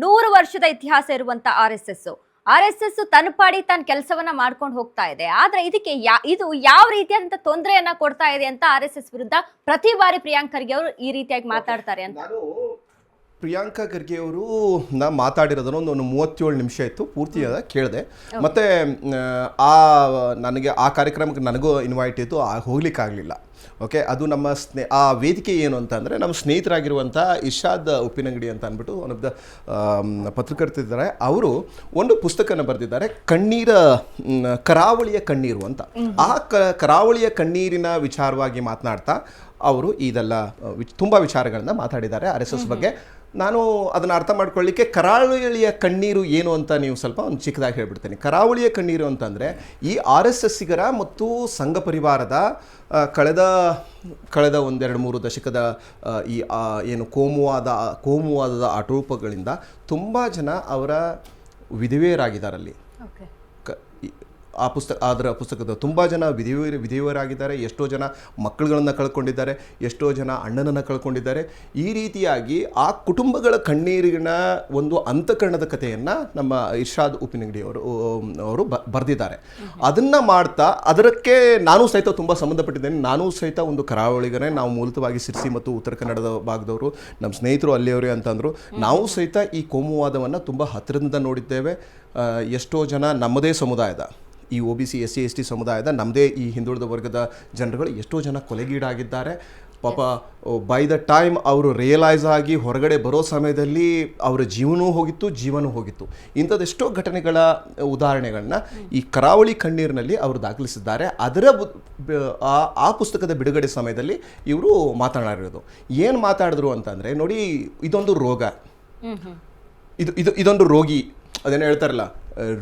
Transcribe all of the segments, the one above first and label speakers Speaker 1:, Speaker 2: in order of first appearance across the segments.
Speaker 1: 100 ವರ್ಷದ ಇತಿಹಾಸ ಇರುವಂತ ಆರ್ ಎಸ್ ಎಸ್ ತನ್ನ ಪಾಡಿ ತನ್ನ ಕೆಲಸವನ್ನ ಮಾಡ್ಕೊಂಡು ಹೋಗ್ತಾ ಇದೆ. ಆದ್ರೆ ಇದಕ್ಕೆ ಇದು ಯಾವ ರೀತಿಯಾದಂತ ತೊಂದರೆಯನ್ನ ಕೊಡ್ತಾ ಇದೆ ಅಂತ ಆರ್.ಎಸ್.ಎಸ್ ವಿರುದ್ಧ ಪ್ರತಿ ಬಾರಿ ಪ್ರಿಯಾಂಕ್ ಖರ್ಗೆ ಅವರು ಈ ರೀತಿಯಾಗಿ ಮಾತಾಡ್ತಾರೆ ಅಂತ.
Speaker 2: ಪ್ರಿಯಾಂಕಾ ಖರ್ಗೆ ಅವರು ನಾ ಮಾತಾಡಿರೋದನ್ನು ಒಂದು 37 ನಿಮಿಷ ಇತ್ತು, ಪೂರ್ತಿ ಕೇಳಿದೆ. ಮತ್ತು ನನಗೆ ಆ ಕಾರ್ಯಕ್ರಮಕ್ಕೆ ನನಗೂ ಇನ್ವೈಟ್ ಇತ್ತು, ಹೋಗ್ಲಿಕ್ಕಾಗಲಿಲ್ಲ. ಓಕೆ, ಅದು ನಮ್ಮ ಆ ವೇದಿಕೆ ಏನು ಅಂತಂದರೆ ನಮ್ಮ ಸ್ನೇಹಿತರಾಗಿರುವಂಥ ಇರ್ಷಾದ್ ಉಪ್ಪಿನಂಗಡಿ ಅಂತ ಅಂದ್ಬಿಟ್ಟು ಒಬ್ಬ ಪತ್ರಕರ್ತಿದ್ದಾರೆ. ಅವರು ಒಂದು ಪುಸ್ತಕನ ಬರೆದಿದ್ದಾರೆ, ಕರಾವಳಿಯ ಕಣ್ಣೀರು ಅಂತ. ಆ ಕರಾವಳಿಯ ಕಣ್ಣೀರಿನ ವಿಚಾರವಾಗಿ ಮಾತನಾಡ್ತಾ ಅವರು ಇದೆಲ್ಲ ತುಂಬ ವಿಚಾರಗಳನ್ನ ಮಾತಾಡಿದ್ದಾರೆ ಆರ್.ಎಸ್.ಎಸ್ ಬಗ್ಗೆ. ನಾನು ಅದನ್ನು ಅರ್ಥ ಮಾಡ್ಕೊಳ್ಳಿಕ್ಕೆ ಕರಾವಳಿಯ ಕಣ್ಣೀರು ಏನು ಅಂತ ನೀವು ಸ್ವಲ್ಪ ಒಂದು ಚಿಕ್ಕದಾಗಿ ಹೇಳ್ಬಿಡ್ತೇನೆ. ಕರಾವಳಿಯ ಕಣ್ಣೀರು ಅಂತಂದರೆ ಈ ಆರ್.ಎಸ್.ಎಸ್ಸಿಗರ ಮತ್ತು ಸಂಘ ಪರಿವಾರದ ಕಳೆದ 1-2-3 ದಶಕದ ಈ ಏನು ಕೋಮುವಾದದ ಆರೋಪಗಳಿಂದ ತುಂಬ ಜನ ಅವರ ವಿಧವೆಯರಾಗಿದ್ದಾರಲ್ಲಿ. ಅದರ ಪುಸ್ತಕದ ತುಂಬ ಜನ ವಿಧವೆಯರಾಗಿದ್ದಾರೆ, ಎಷ್ಟೋ ಜನ ಮಕ್ಕಳುಗಳನ್ನು ಕಳ್ಕೊಂಡಿದ್ದಾರೆ, ಎಷ್ಟೋ ಜನ ಅಣ್ಣನನ್ನು ಕಳ್ಕೊಂಡಿದ್ದಾರೆ. ಈ ರೀತಿಯಾಗಿ ಆ ಕುಟುಂಬಗಳ ಕಣ್ಣೀರಿನ ಒಂದು ಅಂತಃಕರಣದ ಕಥೆಯನ್ನು ನಮ್ಮ ಇರ್ಷಾದ್ ಉಪ್ಪಿನಂಗಡಿ ಅವರು ಬರೆದಿದ್ದಾರೆ. ಅದನ್ನು ಮಾಡ್ತಾ ಅದಕ್ಕೆ ನಾನು ಸಹಿತ ತುಂಬ ಸಂಬಂಧಪಟ್ಟಿದ್ದೇನೆ. ನಾನು ಸಹಿತ ಒಂದು ಕರಾವಳಿಗನೇ. ನಾವು ಮೂಲತವಾಗಿ ಸಿರ್ಸಿ ಮತ್ತು ಉತ್ತರ ಕನ್ನಡದ ಭಾಗದವರು, ನಮ್ಮ ಸ್ನೇಹಿತರು ಅಲ್ಲಿಯವರೇ ಅಂತಂದರು. ನಾವು ಸಹಿತ ಈ ಕೋಮುವಾದವನ್ನು ತುಂಬ ಹತ್ತಿರದಿಂದ ನೋಡಿದ್ದೇವೆ. ಎಷ್ಟೋ ಜನ ನಮ್ಮದೇ ಸಮುದಾಯದ, ಈ OBC SC ST ಸಮುದಾಯದ, ನಮ್ಮದೇ ಈ ಹಿಂದುಳಿದ ವರ್ಗದ ಜನರುಗಳು ಎಷ್ಟೋ ಜನ ಕೊಲೆಗೀಡಾಗಿದ್ದಾರೆ. ಪಾಪ ಬೈ ದ ಟೈಮ್ ಅವರು ರಿಯಲೈಸ್ ಆಗಿ ಹೊರಗಡೆ ಬರೋ ಸಮಯದಲ್ಲಿ ಅವರ ಜೀವನೂ ಹೋಗಿತ್ತು. ಇಂಥದ್ದೆಷ್ಟೋ ಘಟನೆಗಳ ಉದಾಹರಣೆಗಳನ್ನ ಈ ಕರಾವಳಿ ಕಣ್ಣೀರಿನಲ್ಲಿ ಅವರು ದಾಖಲಿಸಿದ್ದಾರೆ. ಆ ಪುಸ್ತಕದ ಬಿಡುಗಡೆ ಸಮಯದಲ್ಲಿ ಇವರು ಮಾತನಾಡಿರೋದು ಏನು ಮಾತಾಡಿದ್ರು ಅಂತಂದರೆ, ನೋಡಿ, ಇದೊಂದು ರೋಗ, ಇದೊಂದು ರೋಗಿ. ಅದೇನೋ ಹೇಳ್ತಾರಲ್ಲ,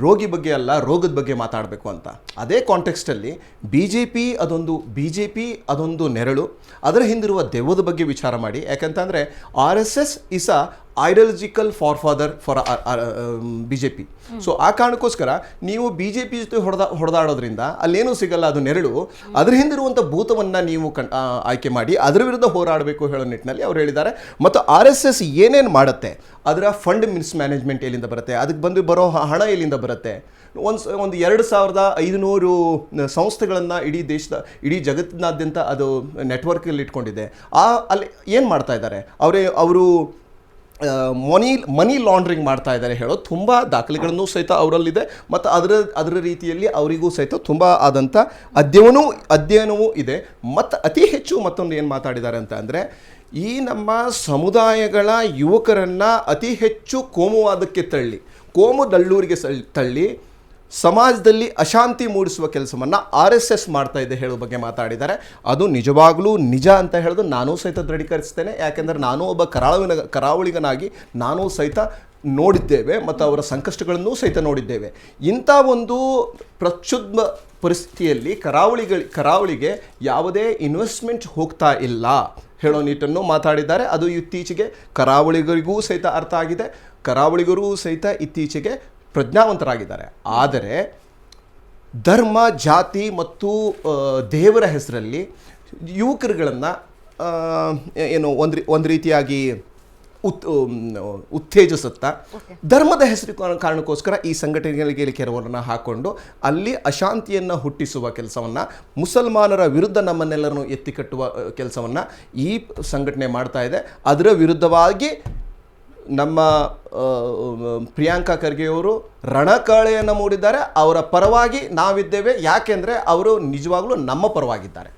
Speaker 2: ರೋಗಿ ಬಗ್ಗೆ ಅಲ್ಲ ರೋಗದ ಬಗ್ಗೆ ಮಾತಾಡಬೇಕು ಅಂತ. ಅದೇ ಕಾಂಟೆಕ್ಸ್ಟಲ್ಲಿ ಬಿ ಜೆ ಪಿ ಅದೊಂದು ನೆರಳು, ಅದರ ಹಿಂದಿರುವ ದೆವ್ವದ ಬಗ್ಗೆ ವಿಚಾರ ಮಾಡಿ. ಯಾಕಂತಂದರೆ RSS is a ideological father for BJP. So ಆ ಕಾರಣಕ್ಕೋಸ್ಕರ ನೀವು BJP ಜೊತೆ ಹೊಡೆದಾಡೋದ್ರಿಂದ ಅಲ್ಲೇನೂ ಸಿಗಲ್ಲ, ಅದು ನೆರಳು. ಅದರ ಹಿಂದಿರುವಂಥ ಭೂತವನ್ನು ನೀವು ಆಯ್ಕೆ ಮಾಡಿ ಅದರ ವಿರುದ್ಧ ಹೋರಾಡಬೇಕು ಹೇಳೋ ನಿಟ್ಟಿನಲ್ಲಿ ಅವ್ರು ಹೇಳಿದ್ದಾರೆ. ಮತ್ತು ಆರ್.ಎಸ್.ಎಸ್ ಏನೇನು ಮಾಡುತ್ತೆ, ಅದರ ಫಂಡ್ ಮಿಸ್ಮ್ಯಾನೇಜ್ಮೆಂಟ್ ಎಲ್ಲಿಂದ ಬರುತ್ತೆ, ಅದಕ್ಕೆ ಬರೋ ಹಣ ಎಲ್ಲಿಂದ ಬರುತ್ತೆ. ಒಂದು 2500 ಸಂಸ್ಥೆಗಳನ್ನು ಇಡೀ ಜಗತ್ತಿನಾದ್ಯಂತ ಅದು ನೆಟ್ವರ್ಕಲ್ಲಿ ಇಟ್ಕೊಂಡಿದೆ. ಅಲ್ಲಿ ಏನು ಮಾಡ್ತಾ ಇದ್ದಾರೆ ಅವರು ಮನಿ ಲಾಂಡ್ರಿಂಗ್ ಮಾಡ್ತಾ ಇದ್ದಾರೆ ಹೇಳೋ ತುಂಬ ದಾಖಲೆಗಳನ್ನು ಸಹಿತ ಅವರಲ್ಲಿದೆ. ಮತ್ತು ಅದರ ರೀತಿಯಲ್ಲಿ ಅವರಿಗೂ ಸಹಿತ ತುಂಬ ಆದಂಥ ಅಧ್ಯಯನವೂ ಇದೆ. ಮತ್ತು ಅತಿ ಹೆಚ್ಚು ಮತ್ತೊಂದು ಏನು ಮಾತಾಡಿದ್ದಾರೆ ಅಂತ ಅಂದರೆ, ಈ ನಮ್ಮ ಸಮುದಾಯಗಳ ಯುವಕರನ್ನು ಅತಿ ಹೆಚ್ಚು ಕೋಮುವಾದಕ್ಕೆ ಕೋಮು ದಳ್ಳೂರಿಗೆ ತಳ್ಳಿ ಸಮಾಜದಲ್ಲಿ ಅಶಾಂತಿ ಮೂಡಿಸುವ ಕೆಲಸವನ್ನು ಆರ್.ಎಸ್.ಎಸ್ ಮಾಡ್ತಾ ಇದೆ ಹೇಳೋ ಬಗ್ಗೆ ಮಾತಾಡಿದ್ದಾರೆ. ಅದು ನಿಜವಾಗ್ಲೂ ನಿಜ ಅಂತ ಹೇಳೋದು ನಾನು ಸಹಿತ ದೃಢೀಕರಿಸ್ತೇನೆ. ಯಾಕೆಂದರೆ ನಾನು ಒಬ್ಬ ಕರಾವಳಿಗನಾಗಿ ನಾನು ಸಹಿತ ನೋಡಿದ್ದೇವೆ ಮತ್ತು ಅವರ ಸಂಕಷ್ಟಗಳನ್ನು ಸಹಿತ ನೋಡಿದ್ದೇವೆ. ಇಂಥ ಒಂದು ಪ್ರಕ್ಷುಬ್ಧ ಪರಿಸ್ಥಿತಿಯಲ್ಲಿ ಕರಾವಳಿಗೆ ಯಾವುದೇ ಇನ್ವೆಸ್ಟ್ಮೆಂಟ್ ಹೋಗ್ತಾ ಇಲ್ಲ ಹೇಳೋ ನಿಟ್ಟನ್ನು ಮಾತಾಡಿದ್ದಾರೆ. ಅದು ಇತ್ತೀಚೆಗೆ ಕರಾವಳಿಗರಿಗೂ ಸಹಿತ ಅರ್ಥ ಆಗಿದೆ. ಕರಾವಳಿಗರೂ ಸಹಿತ ಇತ್ತೀಚೆಗೆ ಪ್ರಜ್ಞಾವಂತರಾಗಿದ್ದಾರೆ. ಆದರೆ ಧರ್ಮ, ಜಾತಿ ಮತ್ತು ದೇವರ ಹೆಸರಲ್ಲಿ ಯುವಕರುಗಳನ್ನು ಏನು ಒಂದು ರೀತಿಯಾಗಿ ಉತ್ತೇಜಿಸುತ್ತಾ ಧರ್ಮದ ಹೆಸರು ಕಾರಣಕ್ಕೋಸ್ಕರ ಈ ಸಂಘಟನೆಗಳಿಗೆ ಕೆಲವರನ್ನು ಹಾಕ್ಕೊಂಡು ಅಲ್ಲಿ ಅಶಾಂತಿಯನ್ನು ಹುಟ್ಟಿಸುವ ಕೆಲಸವನ್ನು, ಮುಸಲ್ಮಾನರ ವಿರುದ್ಧ ನಮ್ಮನ್ನೆಲ್ಲರನ್ನು ಎತ್ತಿಕಟ್ಟುವ ಕೆಲಸವನ್ನು ಈ ಸಂಘಟನೆ ಮಾಡ್ತಾ ಇದೆ. ಅದರ ವಿರುದ್ಧವಾಗಿ ನಮ್ಮ ಪ್ರಿಯಾಂಕಾ ಖರ್ಗೆಯವರು ರಣಕಾಳೆಯನ್ನು ಮೂಡಿದ್ದಾರೆ. ಅವರ ಪರವಾಗಿ ನಾವಿದ್ದೇವೆ, ಯಾಕೆಂದರೆ ಅವರು ನಿಜವಾಗ್ಲೂ ನಮ್ಮ ಪರವಾಗಿದ್ದಾರೆ.